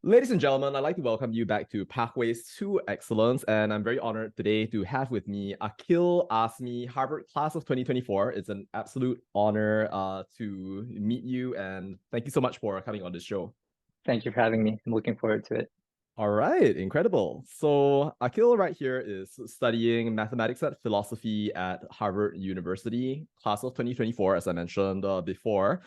Ladies and gentlemen, I'd like to welcome you back to Pathways to Excellence, and I'm very honored today to have with me Aqil Azmi, Harvard class of 2024. It's an absolute honor to meet you, and thank you so much for coming on this show. Thank you for having me. I'm looking forward to it. All right, incredible. So Akil right here is studying mathematics and philosophy at Harvard University, class of 2024, as I mentioned before.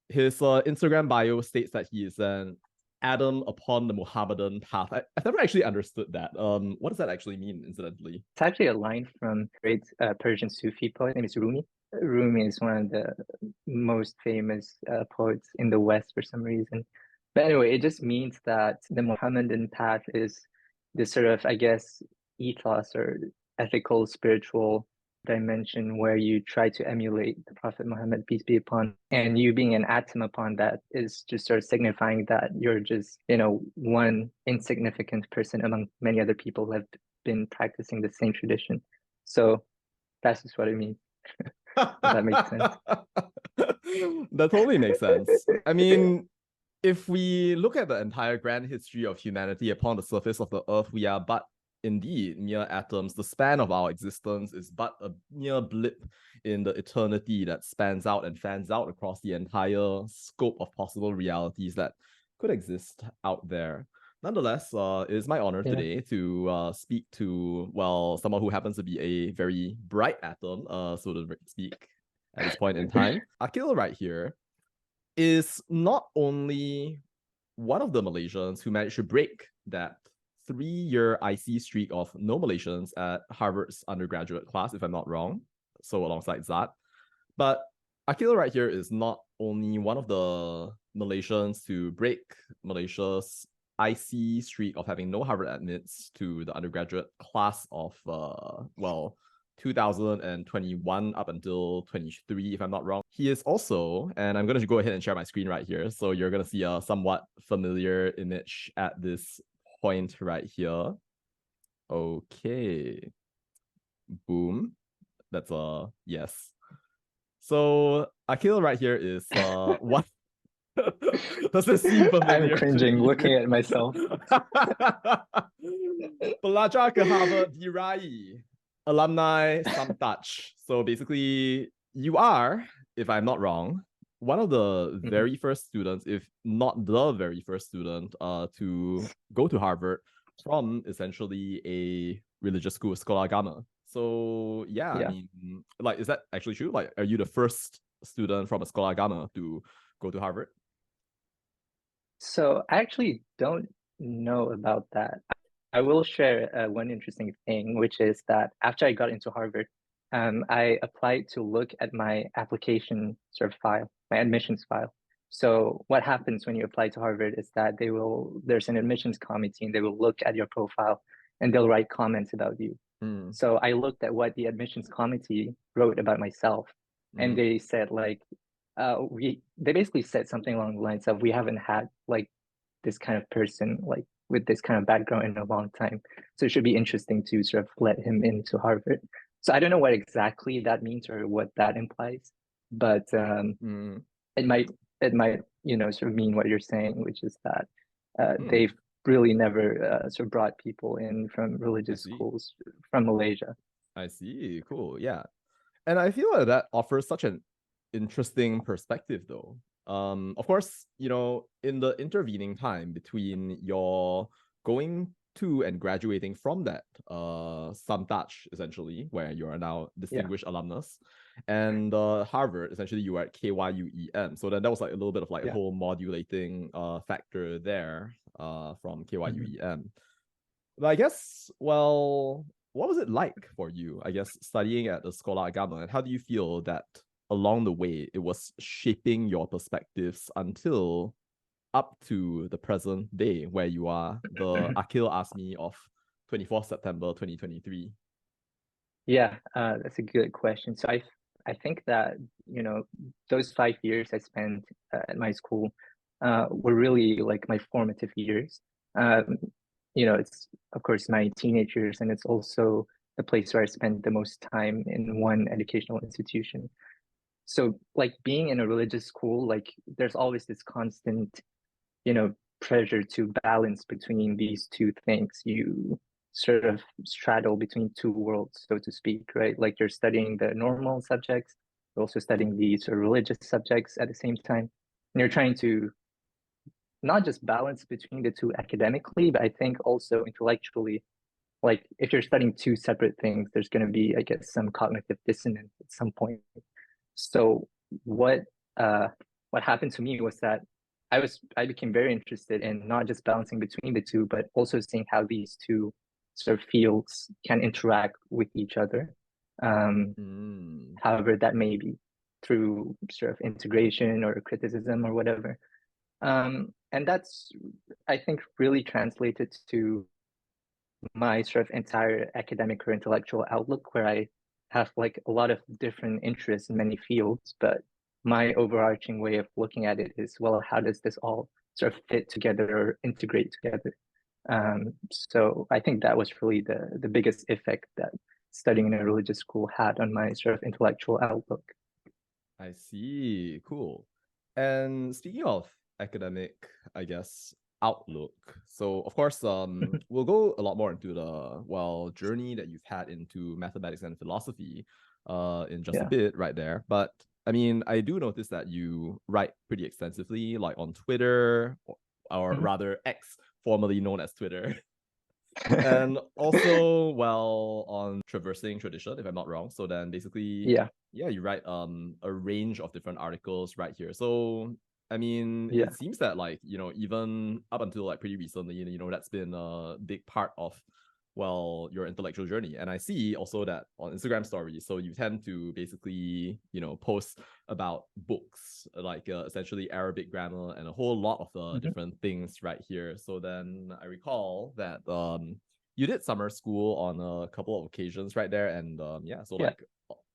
His Instagram bio states that he is an Adam upon the Muhammadan path. I've never actually understood that. What does that actually mean, incidentally? It's actually a line from a great Persian Sufi poet named Rumi. Rumi is one of the most famous poets in the West for some reason. But anyway, it just means that the Muhammadan path is this sort of, I guess, ethos or ethical, spiritual dimension where you try to emulate the Prophet Muhammad, peace be upon, and you being an atom upon that is just sort of signifying that you're just, one insignificant person among many other people who have been practicing the same tradition. So that's just what it means. If that makes sense. That totally makes sense. I mean, if we look at the entire grand history of humanity upon the surface of the earth, we are but indeed mere atoms. The span of our existence is but a mere blip in the eternity that spans out and fans out across the entire scope of possible realities that could exist out there. Nonetheless, it is my honor today to speak to, well, someone who happens to be a very bright atom, so to speak, at this point in time. Akil right here is not only one of the Malaysians who managed to break that 3-year IC streak of no Malaysians at Harvard's undergraduate class, if I'm not wrong. So alongside that. But Akil right here is not only one of the Malaysians to break Malaysia's IC streak of having no Harvard admits to the undergraduate class of, 2021 up until 23, if I'm not wrong. He is also, and I'm going to go ahead and share my screen right here. So you're going to see a somewhat familiar image at this point right here. Okay. Boom. That's a yes. So Akil right here is what does this seem familiar? I'm cringing looking at myself. Pelajar ke Harvard diraih, alumni touch. So basically, you are, if I'm not wrong, one of the very first students, if not the very first student, to go to Harvard from essentially a religious school, Sekolah Agama. So yeah, I mean, like, is that actually true? Like, are you the first student from a Sekolah Agama to go to Harvard? So I actually don't know about that. I will share one interesting thing, which is that after I got into Harvard, I applied to look at my application sort of file, my admissions file. So what happens when you apply to Harvard is that there's an admissions committee and they will look at your profile and they'll write comments about you. So I looked at what the admissions committee wrote about myself, and they said like, they basically said something along the lines of, we haven't had like this kind of person like with this kind of background in a long time. So it should be interesting to sort of let him into Harvard. So I don't know what exactly that means or what that implies, but it might sort of mean what you're saying, which is that they've really never sort of brought people in from religious schools from Malaysia. I see. Cool. Yeah. And I feel like that offers such an interesting perspective, though. Of course, in the intervening time between your going to and graduating from that Samtach, essentially, where you are now distinguished alumnus, and Harvard, essentially you were at KYUEM. So then that was like a little bit of like a whole modulating factor there from KYUEM. But I guess, well, what was it like for you, I guess, studying at the Sekolah Agama, and how do you feel that along the way it was shaping your perspectives until up to the present day, where you are the Aqil Azmi of 24th September 2023? Yeah, that's a good question. So I think that, those 5 years I spent at my school were really like my formative years. It's of course my teenage years, and it's also the place where I spent the most time in one educational institution. So like being in a religious school, like there's always this constant, pressure to balance between these two things. You sort of straddle between two worlds, so to speak, right? Like you're studying the normal subjects, you're also studying the sort of religious subjects at the same time. And you're trying to not just balance between the two academically, but I think also intellectually. Like if you're studying two separate things, there's going to be, I guess, some cognitive dissonance at some point. So what what happened to me was that I became very interested in not just balancing between the two, but also seeing how these two sort of fields can interact with each other, however that may be, through sort of integration or criticism or whatever. And that's, I think, really translated to my sort of entire academic or intellectual outlook, where I have like a lot of different interests in many fields, but my overarching way of looking at it is, well, how does this all sort of fit together or integrate together? So I think that was really the biggest effect that studying in a religious school had on my sort of intellectual outlook. I see. Cool. And speaking of academic, I guess, outlook. So of course, we'll go a lot more into the journey that you've had into mathematics and philosophy in just a bit right there. But I mean, I do notice that you write pretty extensively, like on Twitter, or rather X, formerly known as Twitter. And also, well, on traversing tradition, if I'm not wrong. So then basically, you write a range of different articles right here. So I mean, it seems that like, even up until like pretty recently, that's been a big part of, well, your intellectual journey. And I see also that on Instagram stories, so you tend to basically, post about books, like essentially Arabic grammar and a whole lot of different things right here. So then I recall that you did summer school on a couple of occasions right there. And like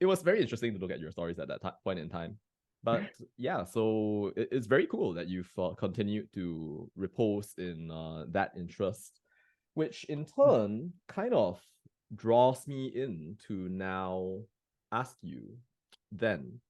it was very interesting to look at your stories at that point in time. But yeah, so it's very cool that you've continued to repose in that interest, which in turn kind of draws me in to now ask you then,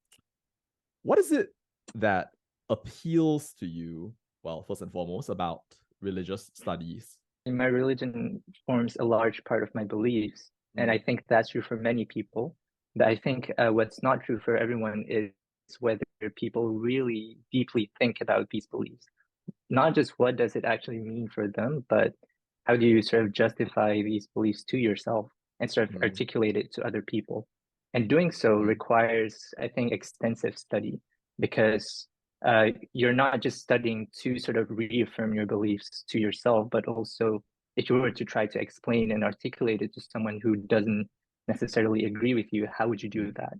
what is it that appeals to you, well, first and foremost, about religious studies? My religion forms a large part of my beliefs, and I think that's true for many people. But I think what's not true for everyone is whether people really deeply think about these beliefs. Not just what does it actually mean for them, but how do you sort of justify these beliefs to yourself and sort of articulate it to other people? And doing so requires, I think, extensive study, because you're not just studying to sort of reaffirm your beliefs to yourself, but also if you were to try to explain and articulate it to someone who doesn't necessarily agree with you, how would you do that?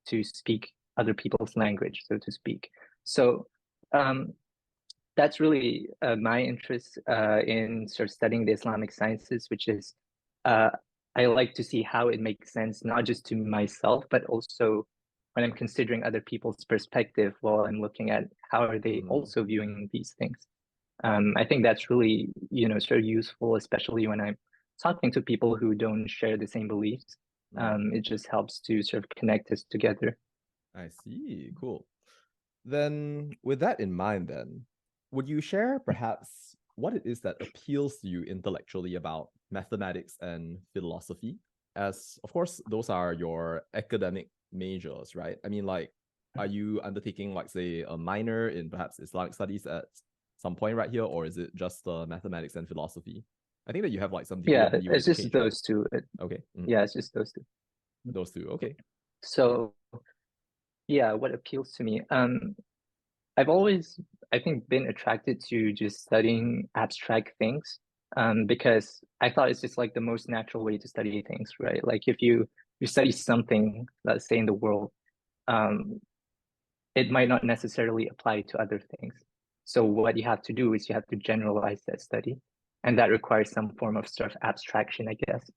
To speak other people's language, so to speak. So that's really my interest in sort of studying the Islamic sciences, which is I like to see how it makes sense, not just to myself, but also when I'm considering other people's perspective while I'm looking at how are they also viewing these things. I think that's really, sort of useful, especially when I'm talking to people who don't share the same beliefs. It just helps to sort of connect us together. I see. Cool. Then with that in mind, then, would you share perhaps what it is that appeals to you intellectually about mathematics and philosophy? As, of course, those are your academic majors, right? I mean, like, are you undertaking, like, say, a minor in perhaps Islamic studies at some point right here, or is it just mathematics and philosophy? I think that you have like some degree Yeah, in new it's just education. those two. Okay. Yeah, it's just those two. Those two. Okay. So yeah, what appeals to me? I've always, I think, been attracted to just studying abstract things, because I thought it's just like the most natural way to study things, right? Like if you study something, let's say in the world, it might not necessarily apply to other things. So what you have to do is you have to generalize that study, and that requires some form of sort of abstraction, I guess,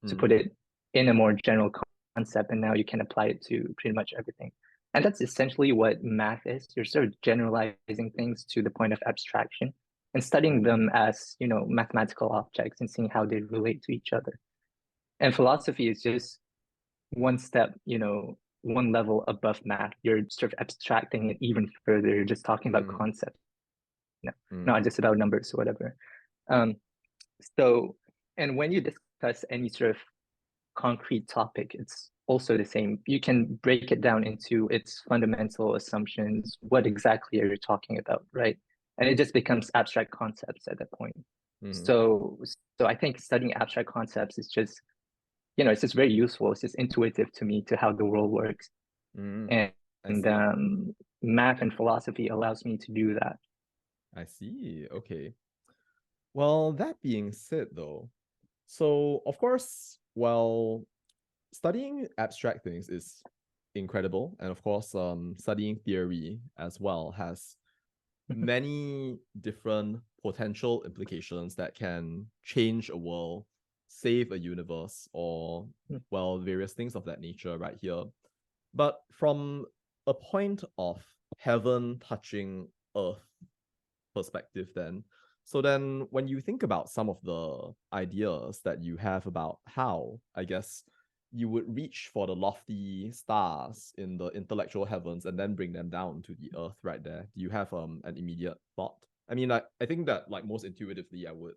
to put it in a more general concept, and now you can apply it to pretty much everything. And that's essentially what math is. You're sort of generalizing things to the point of abstraction and studying them as, mathematical objects and seeing how they relate to each other. And philosophy is just one step, one level above math. You're sort of abstracting it even further. You're just talking about concepts. not just about numbers or whatever. So, and when you discuss any sort of concrete topic, it's also the same. You can break it down into its fundamental assumptions. What exactly are you talking about, right? And it just becomes abstract concepts at that point. So I think studying abstract concepts is just, it's just very useful. It's just intuitive to me to how the world works. And math and philosophy allows me to do that. I see. Okay. Well, that being said, though, so of course, well, studying abstract things is incredible, and of course, studying theory as well has many different potential implications that can change a world, save a universe, or well, various things of that nature right here. But from a point of heaven touching earth perspective, then, so then when you think about some of the ideas that you have about how, I guess, you would reach for the lofty stars in the intellectual heavens and then bring them down to the earth right there, do you have an immediate thought? I mean, like, I think that like most intuitively I would,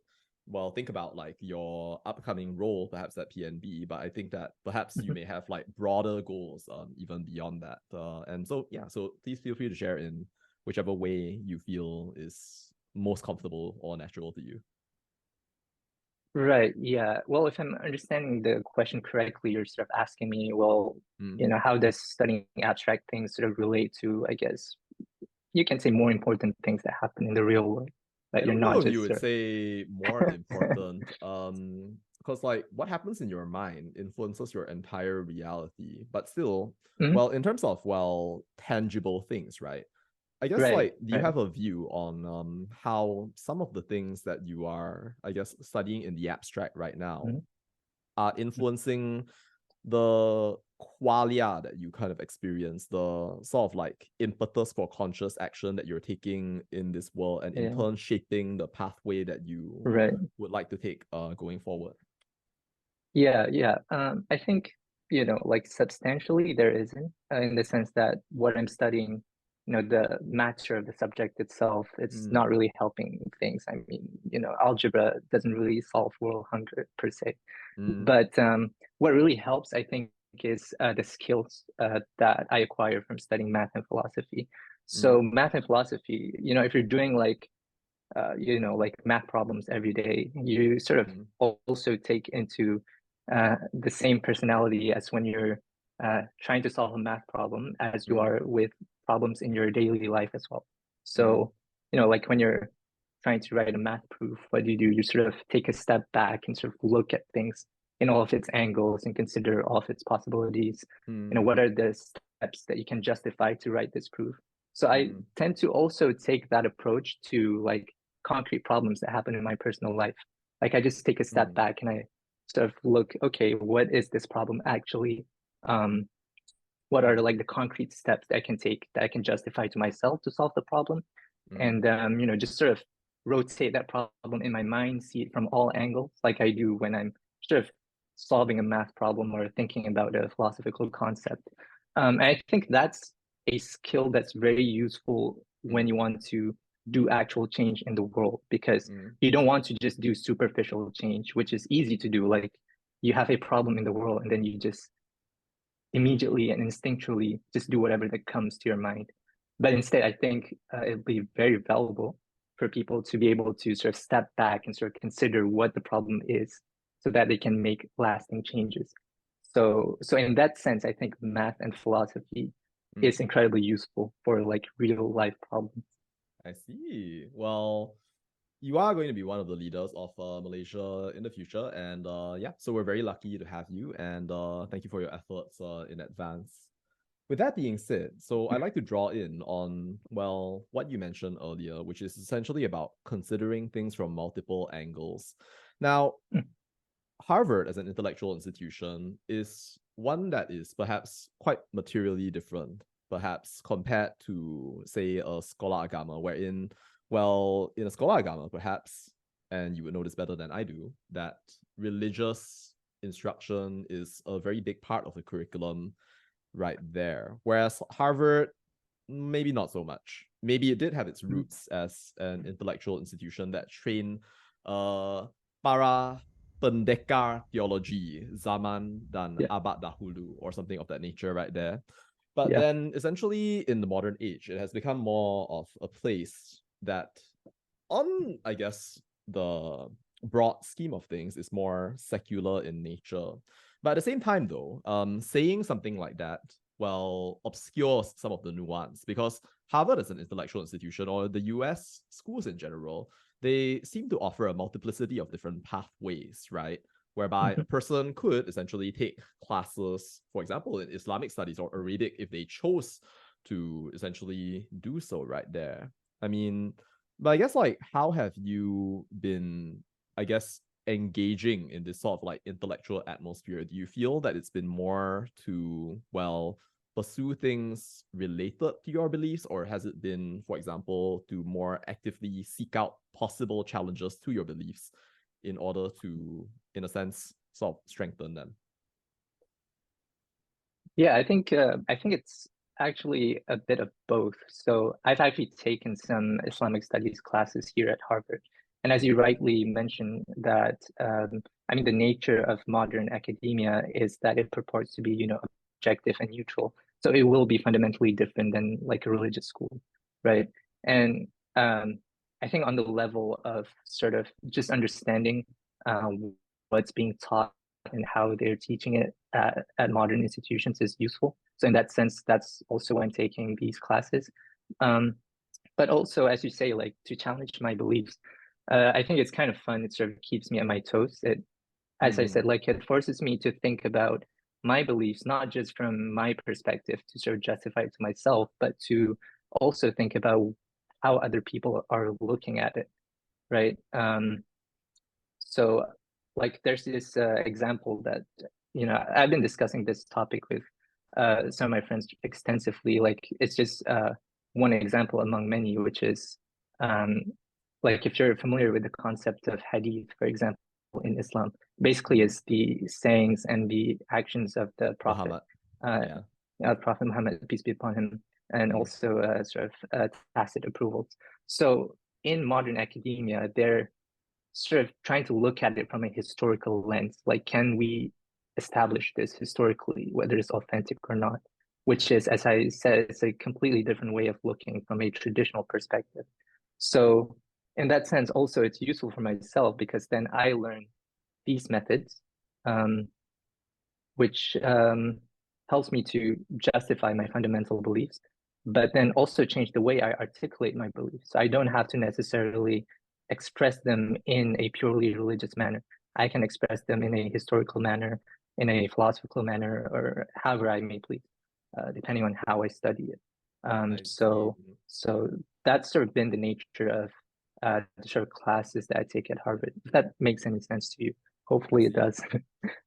well, think about like your upcoming role perhaps at PNB, but I think that perhaps you may have like broader goals even beyond that. And so yeah, so please feel free to share in whichever way you feel is most comfortable or natural to you. Right. Yeah. Well, if I'm understanding the question correctly, you're sort of asking me, well, how does studying abstract things sort of relate to, I guess, you can say more important things that happen in the real world, I that you're don't not know if just you would say more important, because like what happens in your mind influences your entire reality. But still, well, in terms of tangible things, right? I guess Right, like, do you have a view on how some of the things that you are, I guess, studying in the abstract right now are influencing the qualia that you kind of experience, the sort of like impetus for conscious action that you're taking in this world, and in turn shaping the pathway that you would like to take going forward? Yeah. I think, like substantially there isn't, in the sense that what I'm studying, the matter of the subject itself, it's not really helping things. I mean, algebra doesn't really solve world hunger per se. But what really helps, I think, is the skills that I acquire from studying math and philosophy. So math and philosophy, if you're doing like math problems every day, you sort of also take into the same personality as when you're trying to solve a math problem as you are with problems in your daily life as well. So, like when you're trying to write a math proof, what do? You sort of take a step back and sort of look at things in all of its angles and consider all of its possibilities. What are the steps that you can justify to write this proof? So I tend to also take that approach to like concrete problems that happen in my personal life. Like I just take a step back and I sort of look, okay, what is this problem actually? What are the concrete steps that I can take that I can justify to myself to solve the problem? And just sort of rotate that problem in my mind, see it from all angles, like I do when I'm sort of solving a math problem or thinking about a philosophical concept. And I think that's a skill that's very useful when you want to do actual change in the world, because you don't want to just do superficial change, which is easy to do. Like you have a problem in the world and then you just immediately and instinctually just do whatever that comes to your mind. But instead, I think it'd be very valuable for people to be able to sort of step back and sort of consider what the problem is so that they can make lasting changes. So in that sense, I think math and philosophy is incredibly useful for like real life problems. I see. Well, you are going to be one of the leaders of Malaysia in the future, and yeah, so we're very lucky to have you, and thank you for your efforts in advance. With that being said, so I'd like to draw in on, well, what you mentioned earlier, which is essentially about considering things from multiple angles. Now, Harvard as an intellectual institution is one that is perhaps quite materially different, perhaps compared to, say, a sekolah agama, wherein, well, in a sekolah agama, perhaps, and you would know this better than I do, that religious instruction is a very big part of the curriculum right there. Whereas Harvard, maybe not so much. Maybe it did have its roots as an intellectual institution that trained para pendekar teologi, zaman dan Yeah, abad dahulu, or something of that nature right there. But yeah, then essentially in the modern age, it has become more of a place that, on, I guess, the broad scheme of things, is more secular in nature. But at the same time, though, saying something like that, well, obscures some of the nuance, because Harvard as an intellectual institution, or the US schools in general, they seem to offer a multiplicity of different pathways, right? Whereby a person could essentially take classes, for example, in Islamic studies or Arabic, if they chose to essentially do so right there. I mean, but I guess, like, how have you been, I guess, engaging in this sort of like intellectual atmosphere? Do you feel that it's been more to, well, pursue things related to your beliefs, or has it been, for example, to more actively seek out possible challenges to your beliefs in order to, in a sense, sort of strengthen them? yeah. I think it's actually a bit of both. So I've actually taken some Islamic studies classes here at Harvard, and as you rightly mentioned, that I mean the nature of modern academia is that it purports to be, objective and neutral. So it will be fundamentally different than like a religious school, right? And I think on the level of sort of just understanding what's being taught and how they're teaching it at modern institutions is useful. So in that sense, that's also why I'm taking these classes. Um, but also, as you say, like to challenge my beliefs, I think it's kind of fun. It sort of keeps me on my toes. As I said, like it forces me to think about my beliefs, not just from my perspective to sort of justify it to myself, but to also think about how other people are looking at it, right? So like there's this example that, I've been discussing this topic with some of my friends extensively. Like it's just one example among many, which is um, like if you're familiar with the concept of hadith, for example, in Islam, basically is the sayings and the actions of the Prophet, Muhammad. uh, Yeah. Prophet Muhammad, peace be upon him, and Mm. also sort of tacit approvals. So in modern academia, they're sort of trying to look at it from a historical lens. Like, can we establish this historically, whether it's authentic or not? Which is, as I said, it's a completely different way of looking from a traditional perspective. So, in that sense, also it's useful for myself because then I learn these methods, um, which helps me to justify my fundamental beliefs, but then also change the way I articulate my beliefs. So I don't have to necessarily express them in a purely religious manner. I can express them in a historical manner, in a philosophical manner, or however I may please, depending on how I study it. I see. So that's sort of been the nature of the sort of classes that I take at Harvard. If that makes any sense to you, I hopefully it see. does.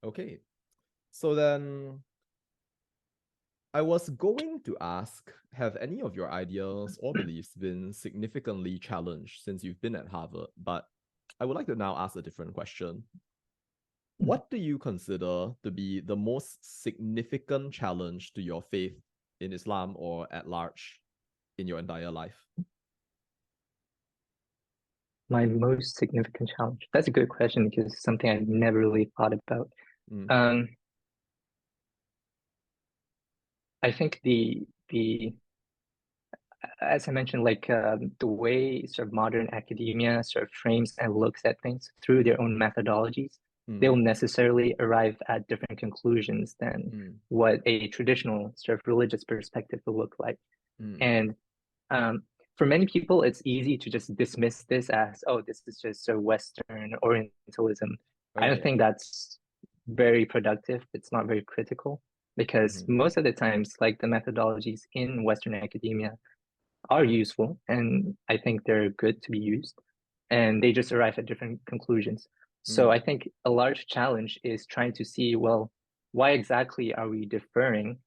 Okay. So then I was going to ask, have any of your ideas or beliefs been significantly challenged since you've been at Harvard? But I would like to now ask a different question. What do you consider to be the most significant challenge to your faith in Islam or at large in your entire life? My most significant challenge. That's a good question because it's something I've never really thought about. Mm, Um, I think the as I mentioned, like the way sort of modern academia sort of frames and looks at things through their own methodologies, they'll mm, necessarily arrive at different conclusions than mm, what a traditional sort of religious perspective will look like. mm. And um, for many people, it's easy to just dismiss this as, oh, this is just a Western Orientalism. I don't Okay. think that's very productive. It's not very critical because Mm-hmm. most of the times, like the methodologies in Western academia are useful and I think they're good to be used and they just arrive at different conclusions. So I Mm, think a large challenge is trying to see, well, why exactly are we differing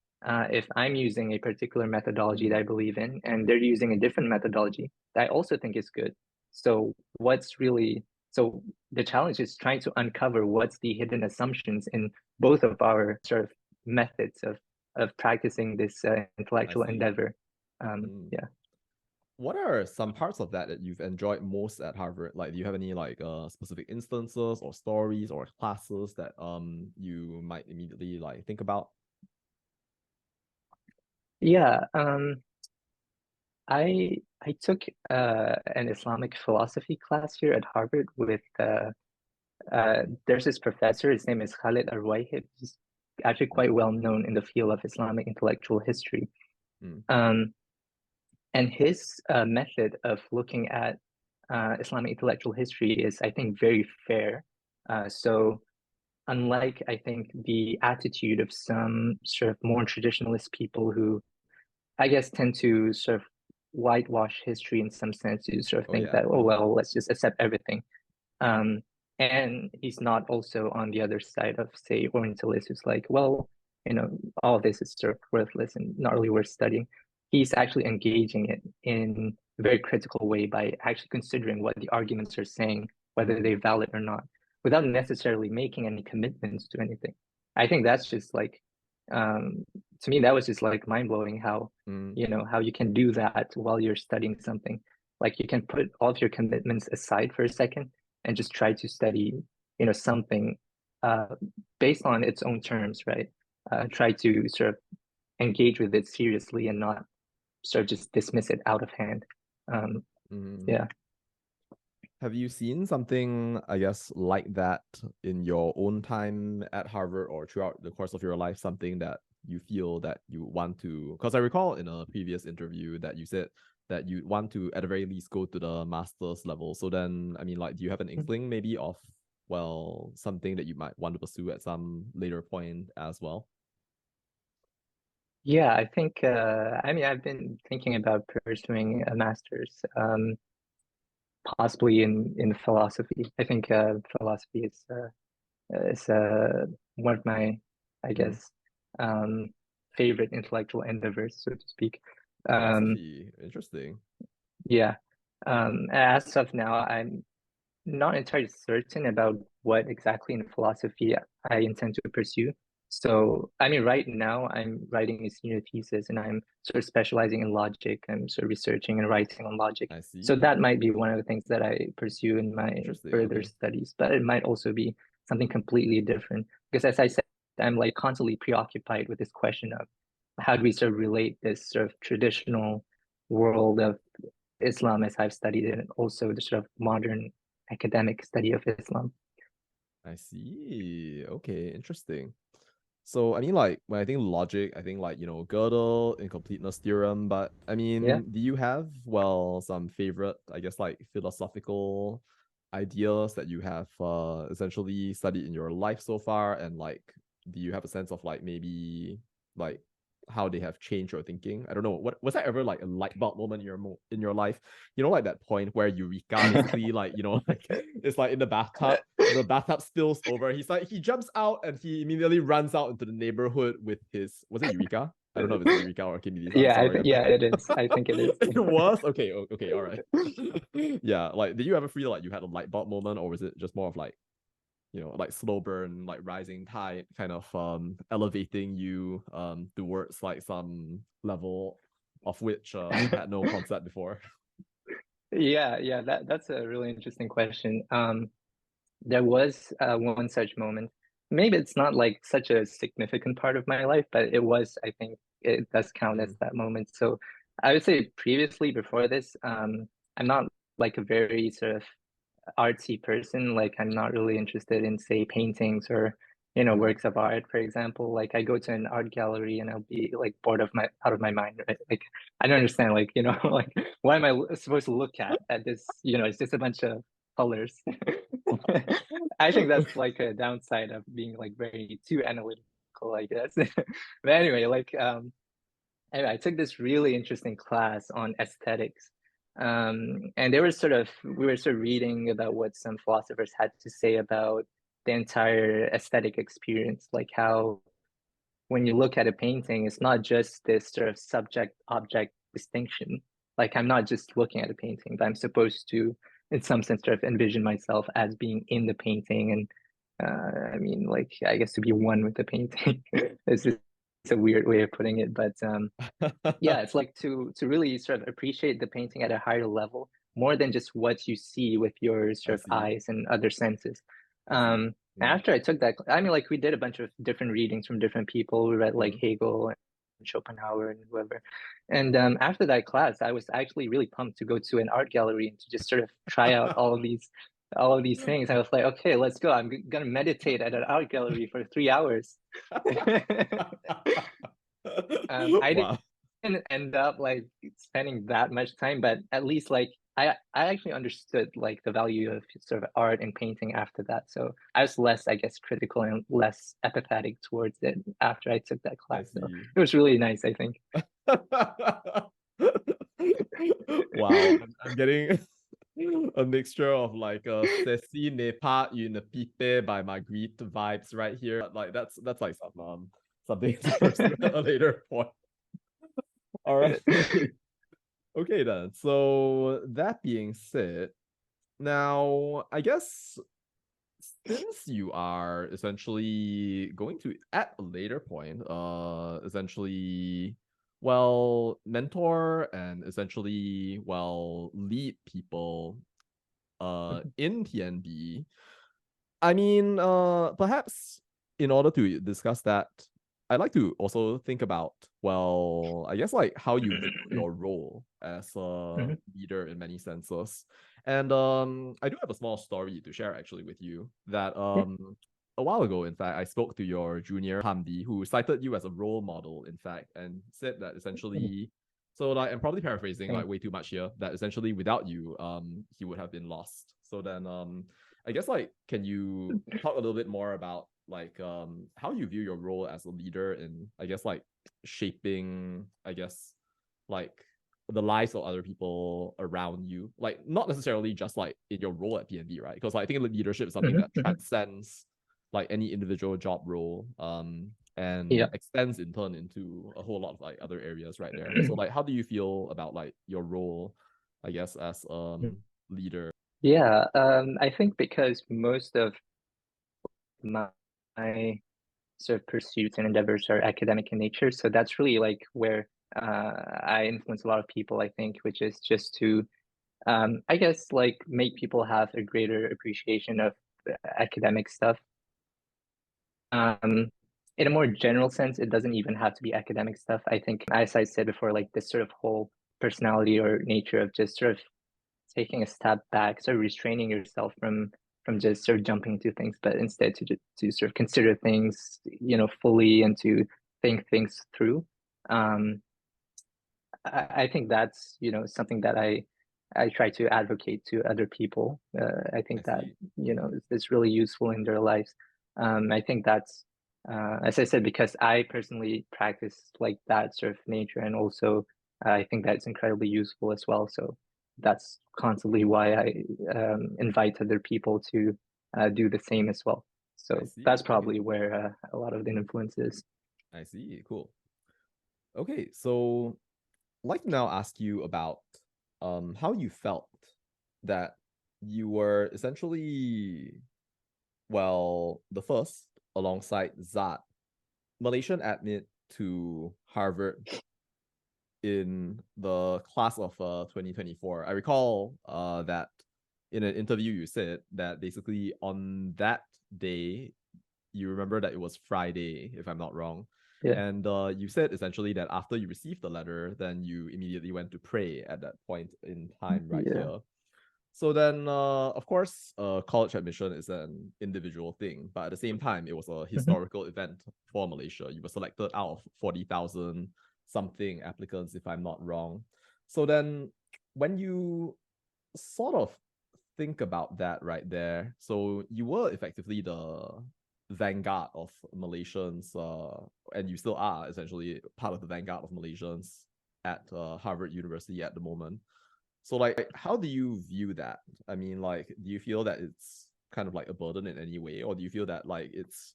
if I'm using a particular methodology that mm. I believe in and they're using a different methodology that I also think is good. So so the challenge is trying to uncover what's the hidden assumptions in both of our sort of methods of practicing this I intellectual see. endeavor. Yeah. What are some parts of that you've enjoyed most at Harvard? Like, do you have any like specific instances or stories or classes that you might immediately like think about? Yeah. I took an Islamic philosophy class here at Harvard with there's this professor, his name is Khalid Arwaihi. He's actually quite well known in the field of Islamic intellectual history. Mm. Um, and his method of looking at Islamic intellectual history is, I think, very fair. So unlike, I think, the attitude of some sort of more traditionalist people who, I guess, tend to sort of whitewash history in some sense, to sort of Oh think yeah. that, oh, well, let's just accept everything. Um, and he's not also on the other side of, say, Orientalist, who's like, well, all of this is sort of worthless and not really worth studying. He's actually engaging it in a very critical way by actually considering what the arguments are saying, whether they're valid or not, without necessarily making any commitments to anything. I think that's just like, to me, that was just like mind blowing how, Mm. how you can do that while you're studying something. Like you can put all of your commitments aside for a second and just try to study, something uh, based on its own terms, right? Try to sort of engage with it seriously and not sort of just dismiss it out of hand. Um, Mm. yeah. Have you seen something, I guess, like that in your own time at Harvard or throughout the course of your life? Something that you feel that you want to? Because I recall in a previous interview that you said that you want to, at the very least, go to the master's level. So then, I mean, like, do you have an inkling maybe of, well, something that you might want to pursue at some later point as well? Yeah, I think, I mean, I've been thinking about pursuing a master's, possibly in philosophy. I think philosophy is one of my, I Mm. guess, um, favorite intellectual endeavors, so to speak. Um, Philosophy, interesting. yeah. As of now, I'm not entirely certain about what exactly in philosophy I intend to pursue. So, I mean, right now I'm writing a senior thesis and I'm sort of specializing in logic. I'm sort of researching and writing on logic. I So that see. might be one of the things that I pursue in my Interesting. further Okay. studies, but it might also be something completely different. Because as I said, I'm like constantly preoccupied with this question of how do we sort of relate this sort of traditional world of Islam as I've studied it, and also the sort of modern academic study of Islam. I see. Okay, interesting. So I mean, like when I think logic, I think like Gödel, incompleteness theorem. But I Yeah. mean, do you have some favorite, I guess, like philosophical ideas that you have essentially studied in your life so far, and like, do you have a sense of like maybe like how they have changed your thinking? I don't know. What was that ever like a light bulb moment in your life? Like that point where Eureka basically like like it's like in the bathtub spills over. He jumps out and he immediately runs out into the neighborhood with his, was it Eureka? I don't know if it's Eureka or Archimedes. I'm Yeah, sorry. yeah, it is. I think it is. It was okay. Okay, all right. Yeah, like did you ever feel like you had a light bulb moment, or was it just more of like like slow burn, like rising tide, kind of elevating you towards like some level of which you had no concept before? Yeah, that's a really interesting question. There was one such moment. Maybe it's not like such a significant part of my life, but it was, I think it does count as Mm, that moment. So I would say previously, before this, I'm not like a very sort of artsy person. Like I'm not really interested in, say, paintings or mm. works of art, for example. Like I go to an art gallery and I'll be like bored of my out of my mind, right? Like I don't understand, like like what am I supposed to look at this? It's just a bunch of colors. I think that's like a downside of being like very too analytical, I guess. But anyway, like anyway, I took this really interesting class on aesthetics. And we were sort of reading about what some philosophers had to say about the entire aesthetic experience, like how when you look at a painting, it's not just this sort of subject object distinction. Like I'm not just looking at a painting, but I'm supposed to, in some sense, sort of envision myself as being in the painting. And I mean, like, I guess to be one with the painting. It's just a weird way of putting it, but yeah, it's like to really sort of appreciate the painting at a higher level, more than just what you see with your I sort of see. eyes and other senses. I see. After I took that, I mean, like we did a bunch of different readings from different people. We read like Mm. Hegel and Schopenhauer and whoever. And after that class, I was actually really pumped to go to an art gallery and to just sort of try out all of these things. I was like, okay, let's go. I'm gonna meditate at an art gallery for 3 hours. I Wow. didn't end up like spending that much time, but at least like I actually understood like the value of sort of art and painting after that. So I was less, I guess, critical and less apathetic towards it after I took that I class. So see. it was really nice, I think. Wow, I'm getting a mixture of like Ceci n'est pas une pipe by Magritte vibes right here. Like that's like something to pursue at a later point. All right. Okay then. So that being said, now I guess since you are essentially going to at a later point, essentially, well, mentor and essentially, well, lead people in PNB. I mean, perhaps in order to discuss that, I'd like to also think about, well, I guess like how you view your role as a Mhm. leader in many senses. And I do have a small story to share actually with you that Yeah. a while ago, in fact, I spoke to your junior Hamdi, who cited you as a role model, in fact, and said that essentially, so like I'm probably paraphrasing like way too much here, that essentially without you, he would have been lost. So then I guess like can you talk a little bit more about like how you view your role as a leader in I guess like shaping I guess like the lives of other people around you, like not necessarily just like in your role at PNB, right? Because like, I think leadership is something Mhm. that transcends like any individual job role and Yeah. extends in turn into a whole lot of like other areas right there. So like how do you feel about like your role I guess as leader? Yeah, I think because most of my, my sort of pursuits and endeavors are academic in nature, so that's really like where I influence a lot of people, I think, which is just to I guess like make people have a greater appreciation of academic stuff. Um, in a more general sense, it doesn't even have to be academic stuff. I think, as I said before, like this sort of whole personality or nature of just sort of taking a step back, sort of restraining yourself from just sort of jumping into things, but instead to sort of consider things, you know, fully and to think things through. Um, I think that's, you know, something that I try to advocate to other people. I I think that, see. you know, it's really useful in their lives. I think that's, as I said, because I personally practice like that sort of nature, and also I think that's incredibly useful as well. So that's constantly why I invite other people to do the same as well. I So that's see. Okay. probably where a lot of the influence is. I see. Cool. Okay, so I'd like to now ask you about how you felt that you were essentially, well, the first alongside Zad, Malaysian admit to Harvard in the class of 2024. I recall that in an interview you said that basically on that day you remember that it was Friday, if I'm not wrong. Yeah. And you said essentially that after you received the letter, then you immediately went to pray at that point in time right Yeah. here. So then, of course, college admission is an individual thing, but at the same time, it was a Mhm. historical event for Malaysia. You were selected out of 40,000 something applicants, if I'm not wrong. So then, when you sort of think about that right there, so you were effectively the vanguard of Malaysians, and you still are essentially part of the vanguard of Malaysians at Harvard University at the moment. So like how do you view that? I mean, like, do you feel that it's kind of like a burden in any way, or do you feel that like it's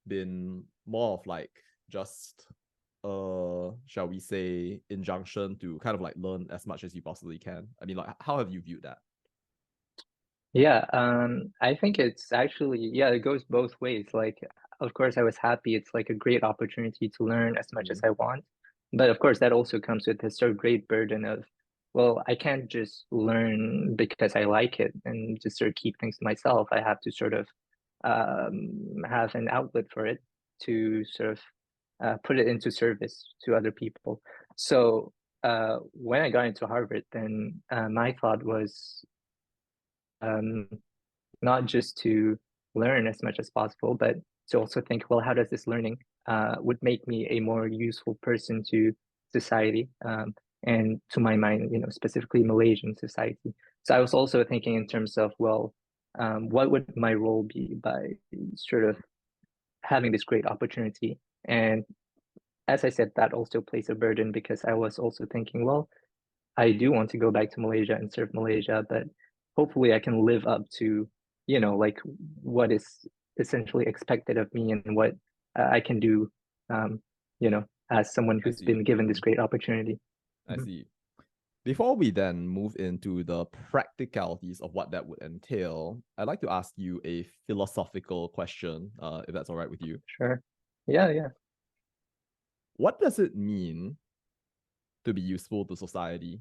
been more of like just shall we say injunction to kind of like learn as much as you possibly can? I mean, like how have you viewed that? Yeah, I think it's actually, yeah, it goes both ways. Like, of course, I was happy. It's like a great opportunity to learn as much as Mm, I want. But of course, that also comes with this sort of great burden of, well, I can't just learn because I like it and just sort of keep things to myself. I have to sort of have an outlet for it to sort of put it into service to other people. So when I got into Harvard, then my thought was, um, not just to learn as much as possible, but to also think, well, how does this learning would make me a more useful person to society, and to my mind, specifically Malaysian society. So I was also thinking in terms of, well, what would my role be by sort of having this great opportunity? And as I said, that also plays a burden because I was also thinking, well, I do want to go back to Malaysia and serve Malaysia, but hopefully I can live up to, like what is essentially expected of me and what I can do, um, as someone I who's see. been given this Mm, great opportunity. I Mhm. see. Before we then move into the practicalities of what that would entail, I'd like to ask you a philosophical question, if that's all right with you. Sure. Yeah, yeah. What does it mean to be useful to society?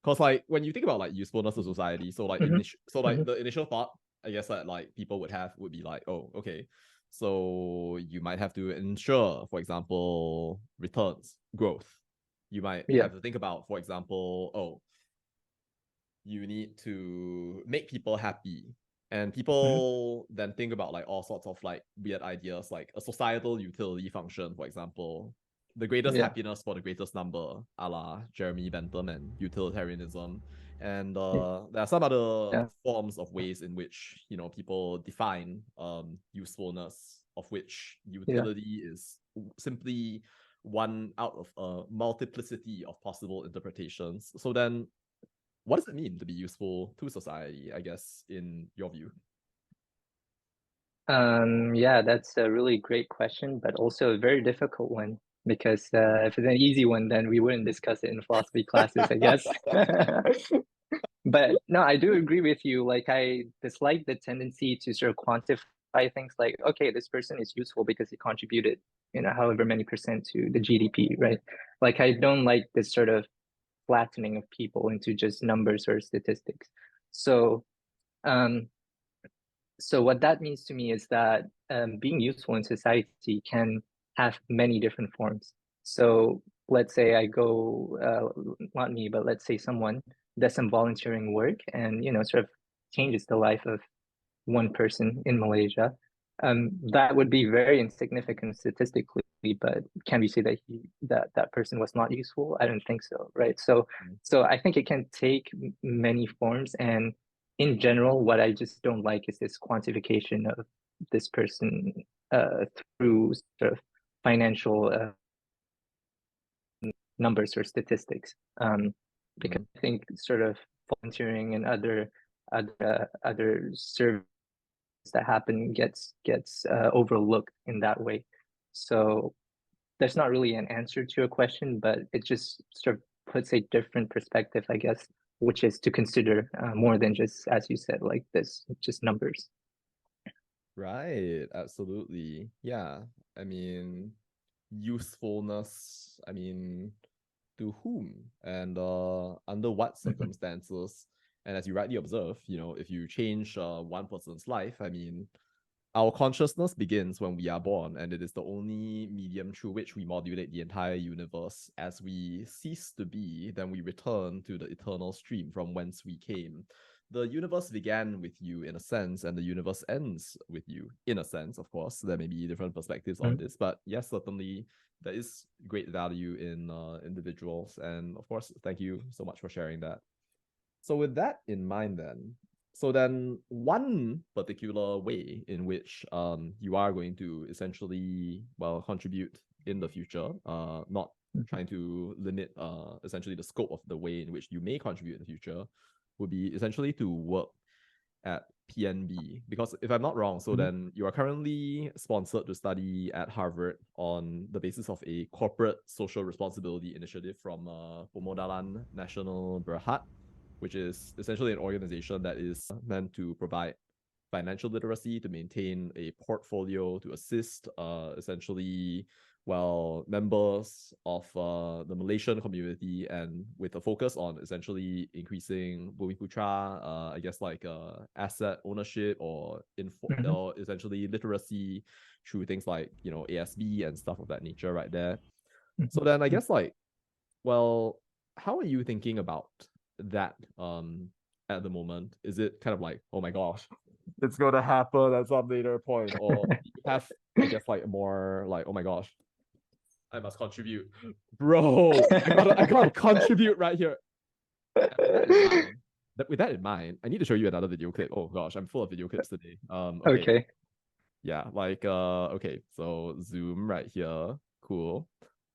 Because like when you think about like usefulness to society, so like Hmm. Hmm. the initial thought, I guess that like people would have would be like, oh, okay, so you might have to ensure, for example, returns, growth. You might Yeah. have to think about, for example, oh, you need to make people happy. And Hmm. people then think about like all sorts of like weird ideas, like a societal utility function, for example, the greatest Yeah. happiness for the greatest number, a la Jeremy Bentham and utilitarianism. And there are some other Yeah. forms of ways in which people define usefulness, of which Yeah. utility is simply one out of a multiplicity of possible interpretations. So then what does it mean to be useful to society, I guess, in your view? Yeah, that's a really great question, but also a very difficult one because if it's an easy one, then we wouldn't discuss it in philosophy classes, I guess. But no, I do agree with you. Like, I dislike the tendency to sort of quantify things like, okay, this person is useful because he contributed, however many percent to the GDP, right? Like, I don't like this sort of flattening of people into just numbers or statistics. So, um, so what that means to me is that being useful in society can have many different forms. So let's say I go, not me, but let's say someone does some volunteering work and sort of changes the life of one person in Malaysia. That would be very insignificant statistically, but can we say that that person was not useful? I don't think so, right? So I think it can take many forms, and in general, what I just don't like is this quantification of this person through sort of financial numbers or statistics. Because Mm, I think sort of volunteering and other services that happen gets overlooked in that way. So there's not really an answer to your question, but it just sort of puts a different perspective, I guess, which is to consider more than just, as you said, like this, just numbers. right, absolutely. Yeah. I mean, usefulness, I mean, to whom and under what Mhm. circumstances? And as you rightly observe, if you change one person's life, I mean, our consciousness begins when we are born, and it is the only medium through which we modulate the entire universe. As we cease to be, then we return to the eternal stream from whence we came. The universe began with you in a sense, and the universe ends with you in a sense, of course. There may be different perspectives on Mhm. this, but yes, certainly there is great value in individuals. And of course, thank you so much for sharing that. So with that in mind, then one particular way in which you are going to essentially contribute in the future, not Mhm. trying to limit essentially the scope of the way in which you may contribute in the future, would be essentially to work at PNB. Because if I'm not wrong, so Mhm. then you are currently sponsored to study at Harvard on the basis of a corporate social responsibility initiative from Pemodalan Nasional Berhad. which is essentially an organization that is meant to provide financial literacy, to maintain a portfolio, to assist essentially members of the Malaysian community, and with a focus on essentially increasing Bumiputra, I guess like asset ownership or or essentially literacy through things like ASB and stuff of that nature right there. So then I guess like, well, how are you thinking about that at the moment? Is it kind of like, oh my gosh, it's gonna happen at some later point, or you have, I guess, like more like, oh my gosh, I must contribute, bro. I gotta contribute right here. With that in mind, I need to show you another video clip. Oh gosh, I'm full of video clips today. Okay. Yeah, like okay, so zoom right here. Cool.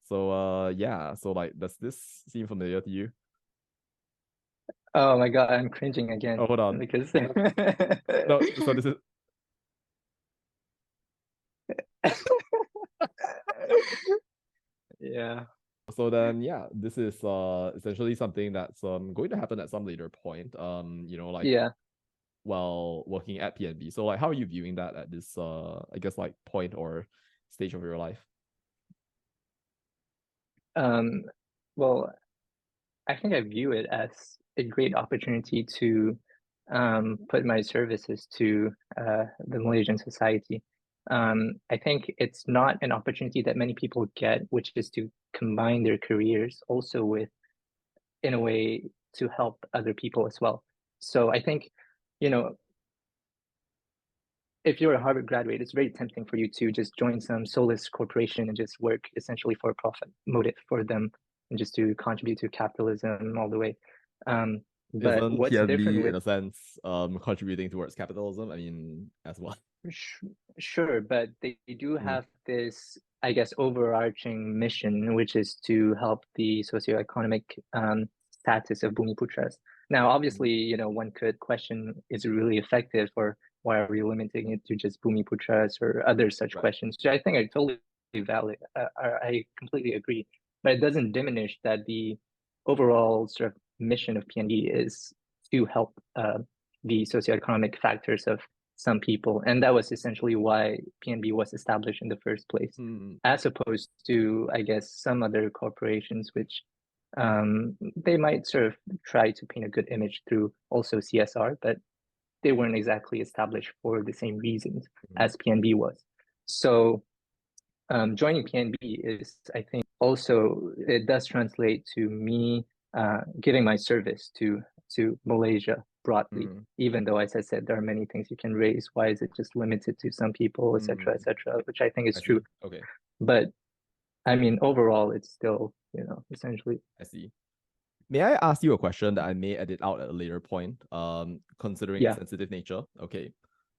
So yeah, so like, does this seem familiar to you? Oh my God, I'm cringing again. Oh, hold on. Because No, so this is yeah. so then yeah, this is essentially something that's going to happen at some later point. Like Yeah. while working at PNB. So like, how are you viewing that at this I guess like point or stage of your life? Well, I think I view it as a great opportunity to put my services to the Malaysian society. I think it's not an opportunity that many people get, which is to combine their careers also with, in a way, to help other people as well. So I think, you know, if you're a Harvard graduate, it's very tempting for you to just join some soulless corporation and just work essentially for a profit motive for them and just to contribute to capitalism all the way. But Isn't what's different PNB in with a sense contributing towards capitalism? I mean, as well. Sure, but they do Mm. have this, I guess, overarching mission, which is to help the socioeconomic status of Bumiputras. Now, obviously, one could question, is it really effective, or why are we limiting it to just Bumiputras or other such Right. questions, which I think are totally valid. I completely agree, but it doesn't diminish that the overall sort of mission of PND is to help the socioeconomic factors of some people. And that was essentially why PNB was established in the first place, Mm. as opposed to, I guess, some other corporations, which they might sort of try to paint a good image through also CSR, but they weren't exactly established for the same reasons as PNB was. So joining PNB is, I think, also, it does translate to me giving my service to Malaysia broadly, even though, as I said, there are many things you can raise. Why is it just limited to some people, etc., etc., which I think is true. Okay. But I mean, overall, it's still, essentially. I see. May I ask you a question that I may edit out at a later point, considering its Yeah. sensitive nature? Okay.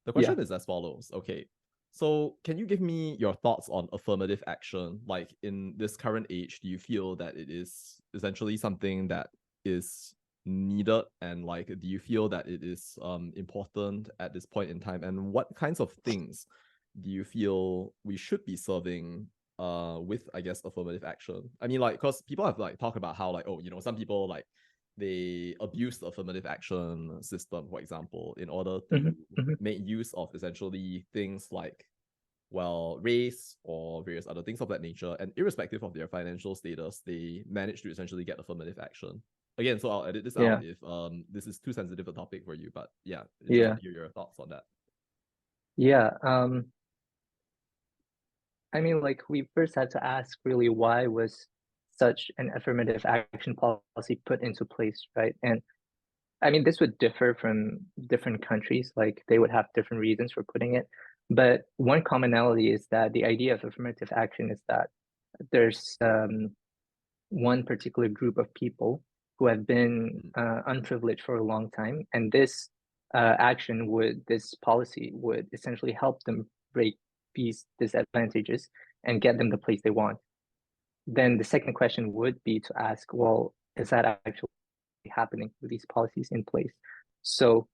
The Yeah. question is as follows. Okay. So can you give me your thoughts on affirmative action? Like, in this current age, do you feel that it is essentially something that is needed, and like, do you feel that it is important at this point in time? And what kinds of things do you feel we should be serving with, I guess, affirmative action? I mean, like, because people have like talked about how, like, oh, some people, like, they abuse the affirmative action system, for example, in order to make use of essentially things like, well, race or various other things of that nature, and irrespective of their financial status, they manage to essentially get affirmative action. Again, so I'll edit this out if this is too sensitive a topic for you, but yeah, interested to hear your thoughts on that. Yeah. I mean, like, we first had to ask really, why was such an affirmative action policy put into place, right? And I mean, this would differ from different countries, like they would have different reasons for putting it. But one commonality is that the idea of affirmative action is that there's one particular group of people who have been unprivileged for a long time, and this this policy would essentially help them break these disadvantages and get them the place they want. Then the second question would be to ask, well, is that actually happening with these policies in place? So,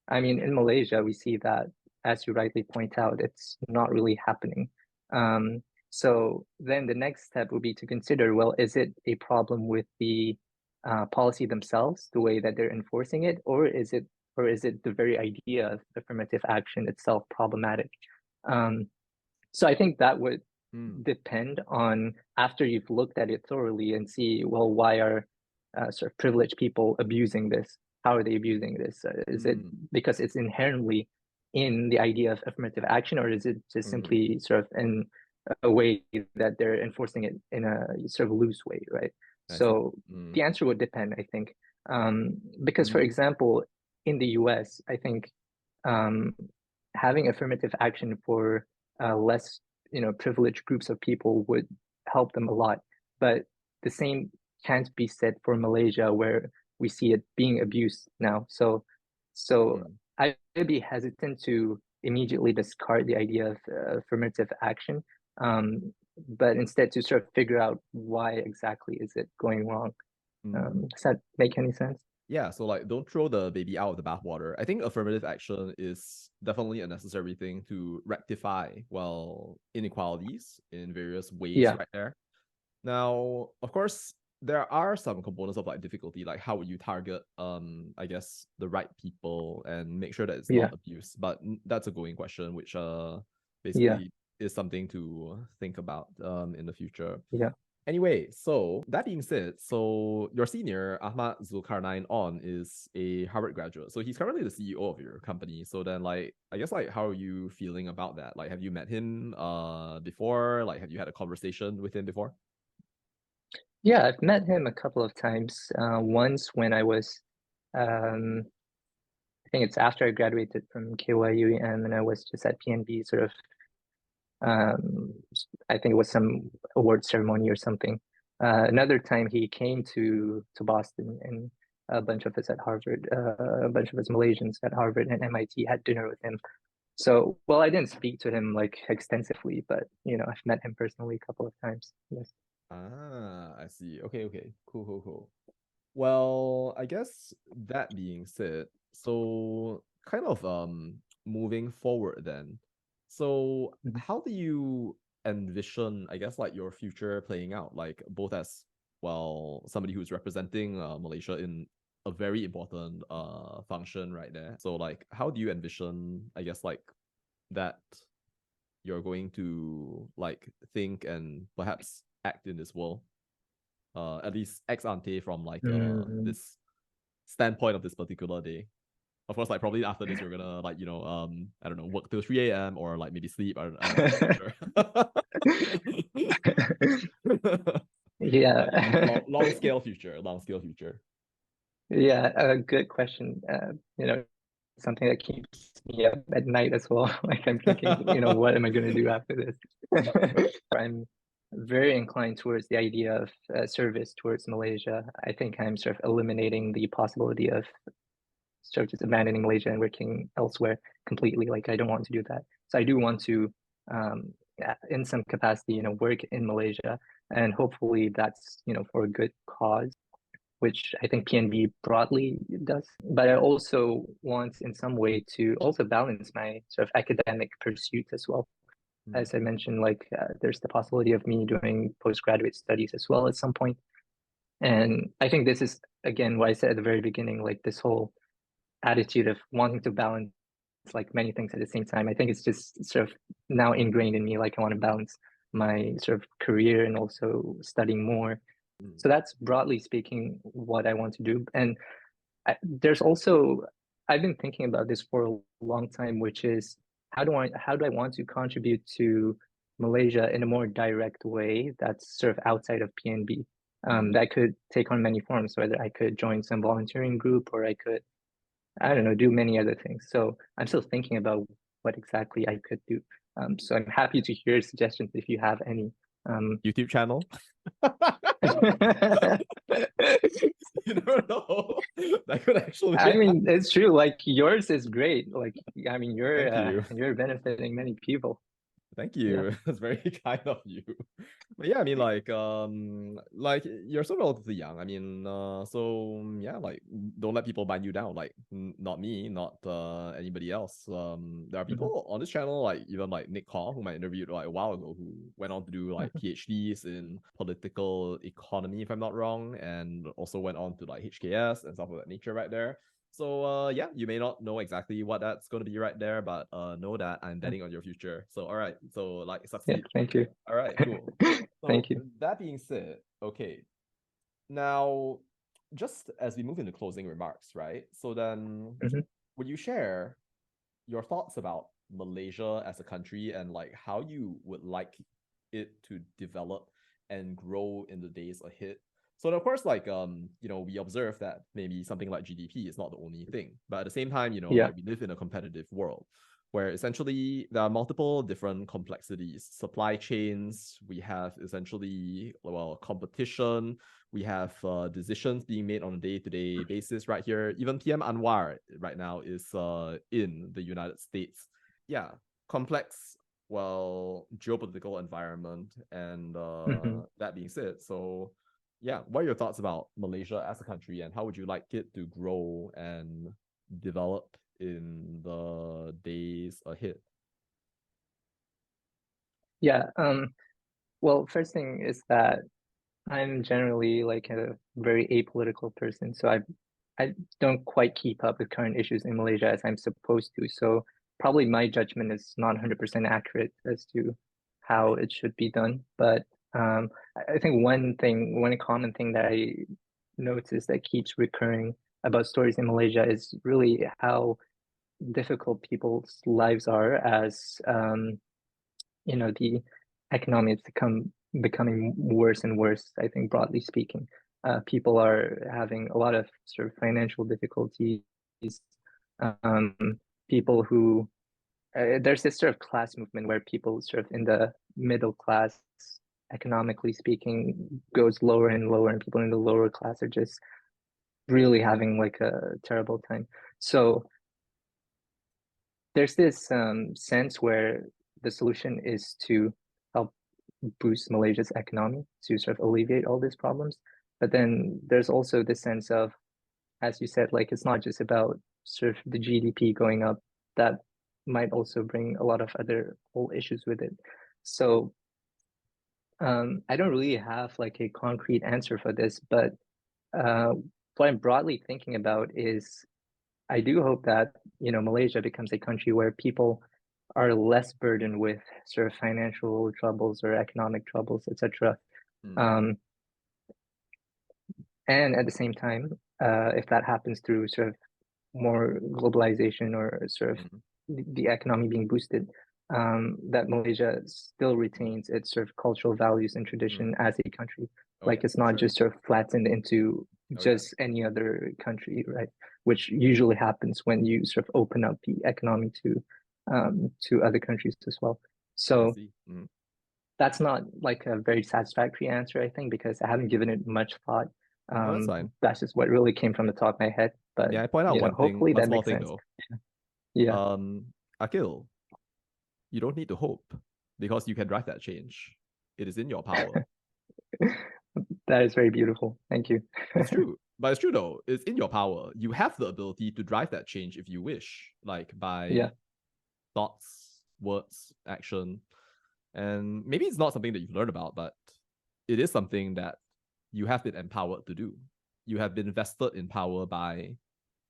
I mean, in Malaysia, we see that, as you rightly point out, it's not really happening. So then the next step would be to consider, well, is it a problem with the policy themselves, the way that they're enforcing it, or is it the very idea of affirmative action itself problematic? So I think that would depend on, after you've looked at it thoroughly and see, well, why are sort of privileged people abusing this? How are they abusing this? Is it because it's inherently in the idea of affirmative action, or is it just simply sort of in a way that they're enforcing it in a sort of loose way, right? So the answer would depend, I think. Because, for example, in the US, I think having affirmative action for less, privileged groups of people would help them a lot. But the same can't be said for Malaysia, where we see it being abused now. So I'd be hesitant to immediately discard the idea of affirmative action, but instead to sort of figure out why exactly is it going wrong. Does that make any sense? Yeah, so like don't throw the baby out of the bathwater. I think affirmative action is definitely a necessary thing to rectify, well, inequalities in various ways right there. Now, of course, there are some components of like difficulty, like how would you target I guess the right people and make sure that it's not abused. But that's a going question, which basically is something to think about in the future. Anyway, so that being said, so your senior, Ahmad Zulkarnain Onn, is a Harvard graduate. So he's currently the CEO of your company. So then, like, I guess, like, how are you feeling about that? Like, have you met him before? Like, have you had a conversation with him before? Yeah, I've met him a couple of times. Once when I was, I think it's after I graduated from KYU, and I was just at PNB, sort of, I think it was some award ceremony or something. Another time he came to Boston, and a bunch of us at Harvard, a bunch of us Malaysians at Harvard and MIT had dinner with him. So, well, I didn't speak to him like extensively, but I've met him personally a couple of times. Yes. Ah, I see. Okay. Cool. Well, I guess that being said, so kind of moving forward then. So how do you envision, I guess, like your future playing out, like both as, well, somebody who's representing Malaysia in a very important function right there. So like how do you envision, I guess, like that you're going to like think and perhaps act in this world? At least ex ante from like this standpoint of this particular day. Of course, like probably after this, you're gonna like I don't know, work till 3 a.m. or like maybe sleep. I'm not sure. Yeah. Long scale future. Yeah, a good question. Something that keeps me up at night as well. Like I'm thinking, what am I going to do after this? I'm very inclined towards the idea of service towards Malaysia. I think I'm sort of eliminating the possibility of sort of just abandoning Malaysia and working elsewhere completely. Like I don't want to do that. So I do want to, in some capacity, work in Malaysia, and hopefully that's for a good cause, which I think PNB broadly does. But I also want in some way to also balance my sort of academic pursuit as well. As I mentioned, like there's the possibility of me doing postgraduate studies as well at some point. And I think this is, again, what I said at the very beginning, like this whole attitude of wanting to balance like many things at the same time. I think it's just sort of now ingrained in me. Like I want to balance my sort of career and also studying more. So that's broadly speaking what I want to do. And there's also, I've been thinking about this for a long time, which is how do I want to contribute to Malaysia in a more direct way that's sort of outside of PNB. That could take on many forms, whether I could join some volunteering group or I could, I don't know, do many other things. So I'm still thinking about what exactly I could do. So I'm happy to hear suggestions if you have any. YouTube channel. You never know. That could actually. I mean, it's true. Like yours is great. Like, I mean, Thank you. you're benefiting many people. Thank Yeah. you. That's very kind of you. But yeah, I mean, like you're so relatively young. I mean, so yeah, like don't let people bind you down. Like not me, not anybody else. There are Mhm. people on this channel, like even like Nick Hall, whom I interviewed like a while ago, who went on to do like Mhm. PhDs in political economy, if I'm not wrong, and also went on to like HKS and stuff of that nature right there. So yeah, you may not know exactly what that's going to be right there, but know that I'm betting on your future. So all right, so like Yeah, succeed. thank you. All right, cool. Thank So you. that being said, okay, now just as we move into closing remarks, right? So then, Mhm. would you share your thoughts about Malaysia as a country and like how you would like it to develop and grow in the days ahead. So of course, like we observe that maybe something like GDP is not the only thing, but at the same time, Yeah. like we live in a competitive world where essentially there are multiple different complexities, supply chains. We have essentially competition. We have decisions being made on a day-to-day basis right here. Even PM Anwar right now is in the United States. Yeah, complex, geopolitical environment. And Mhm. that being said, so yeah, what are your thoughts about Malaysia as a country and how would you like it to grow and develop in the days ahead? Yeah. Well, first thing is that I'm generally like a very apolitical person, so I don't quite keep up with current issues in Malaysia as I'm supposed to. So probably my judgment is not 100% accurate as to how it should be done. But I think one common thing that I notice that keeps recurring about stories in Malaysia is really how difficult people's lives are as the economy has becoming worse and worse, I think, broadly speaking. People are having a lot of sort of financial difficulties. Um, people who there's this sort of class movement where people sort of in the middle class, economically speaking, goes lower and lower, and people in the lower class are just really having like a terrible time. So there's this sense where the solution is to help boost Malaysia's economy to sort of alleviate all these problems. But then there's also the sense of, as you said, like it's not just about sort of the GDP going up, that might also bring a lot of other whole issues with it. So I don't really have like a concrete answer for this, but uh, what I'm broadly thinking about is I do hope that, Malaysia becomes a country where people are less burdened with sort of financial troubles or economic troubles, etc. Mm, Um, and at the same time, if that happens through sort of more globalization or sort of mm, the economy being boosted, that Malaysia still retains its sort of cultural values and mm. tradition as a country. Oh Like yeah, it's for not sure. just sort of flattened into Oh yeah. just any other country, right? Which usually happens when you sort of open up the economy to other countries as well. I So see. Mm. that's not like a very satisfactory answer, I think, because I haven't given it much thought. No, that's fine. That's just what really came from the top of my head. But May I point out one thing, hopefully one that small makes thing sense. though? Yeah. Akil, you don't need to hope because you can drive that change. It is in your power. That is very beautiful. Thank you. It's true. But it's true though. It's in your power. You have the ability to drive that change if you wish, like Yeah. by thoughts, words, action. And maybe it's not something that you've learned about, but it is something that you have been empowered to do. You have been vested in power by,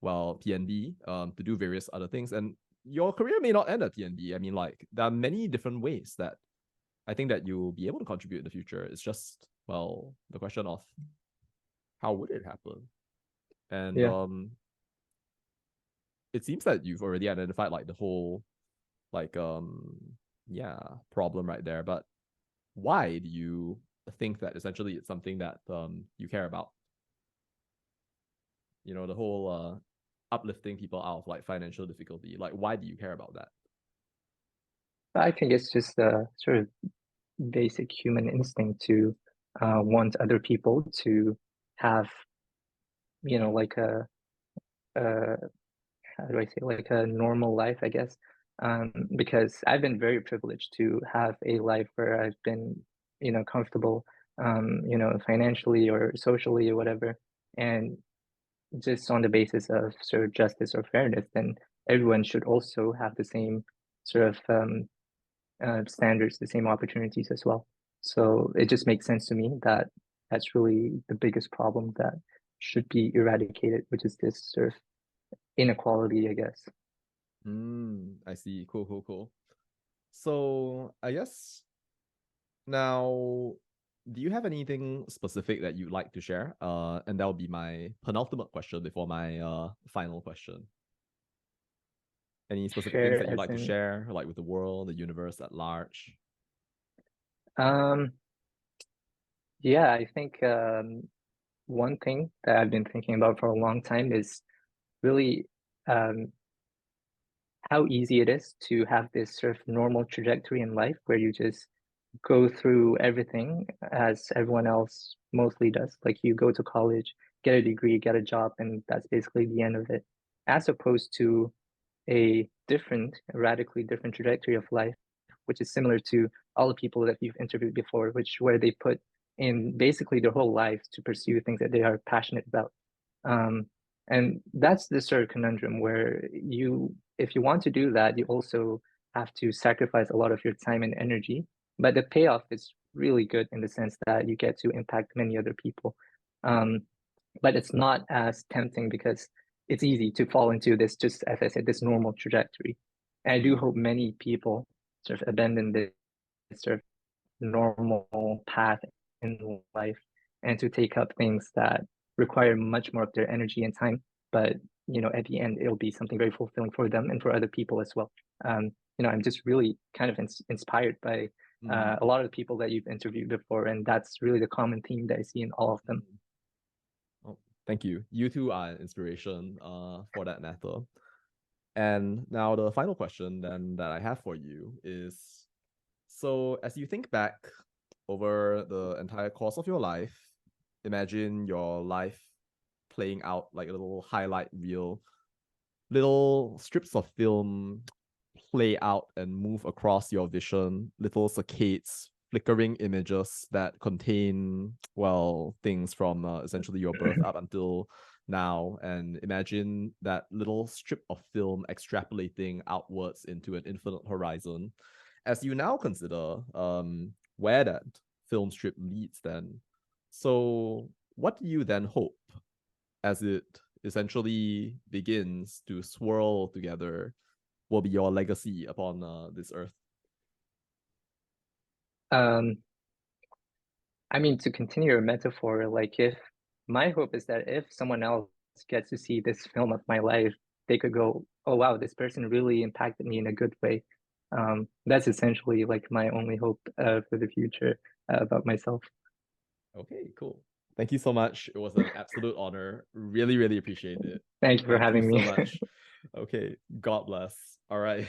PNB, to do various other things. And your career may not end at PNB. I mean, like, there are many different ways that I think that you'll be able to contribute in the future. It's just, the question of how would it happen? And Yeah. it seems that you've already identified like the whole like yeah problem right there. But why do you think that essentially it's something that you care about? The whole uplifting people out of like financial difficulty. Like, why do you care about that? I think it's just a sort of basic human instinct to want other people to have, like a how do I say, like a normal life, I guess. because I've been very privileged to have a life where I've been, comfortable, financially or socially or whatever. And just on the basis of sort of justice or fairness, then everyone should also have the same sort of standards, the same opportunities as well. So it just makes sense to me that that's really the biggest problem that should be eradicated, which is this sort of inequality, I guess. I see. Cool, cool, cool. So I guess now, do you have anything specific that you'd like to share? And that'll be my penultimate question before my final question. Any specific things Share that you'd as like to in, share, like with the world, the universe at large? um, yeah, I think one thing that I've been thinking about for a long time is really um, how easy it is to have this sort of normal trajectory in life where you just go through everything as everyone else mostly does. Like you go to college, get a degree, get a job, and that's basically the end of it. As opposed to a different, radically different trajectory of life, which is similar to all the people that you've interviewed before, which where they put in basically their whole lives to pursue things that they are passionate about. Um, and that's the sort of conundrum where if you want to do that, you also have to sacrifice a lot of your time and energy. But the payoff is really good in the sense that you get to impact many other people. Um, but it's not as tempting because it's easy to fall into this, just as I said, this normal trajectory. And I do hope many people sort of abandon this sort of normal path in life and to take up things that require much more of their energy and time. But at the end, it'll be something very fulfilling for them and for other people as well. I'm just really kind of inspired by Mm. a lot of the people that you've interviewed before, and that's really the common theme that I see in all of them. Oh, thank you. You two are an inspiration for that matter. And now the final question then that I have for you is, so as you think back over the entire course of your life, imagine your life playing out like a little highlight reel, little strips of film play out and move across your vision, little saccades, flickering images that contain, well, things from essentially your birth up until now. And imagine that little strip of film extrapolating outwards into an infinite horizon. As you now consider where that film strip leads, then, so what do you then hope as it essentially begins to swirl together will be your legacy upon this earth? Um, I mean, to continue your metaphor, like if my hope is that if someone else gets to see this film of my life, they could go, "Oh wow, this person really impacted me in a good way." That's essentially like my only hope for the future about myself. Okay, cool. Thank you so much. It was an absolute honor. Really, really appreciate it. Thank you for Thank you having so me. much. Okay, God bless. All right.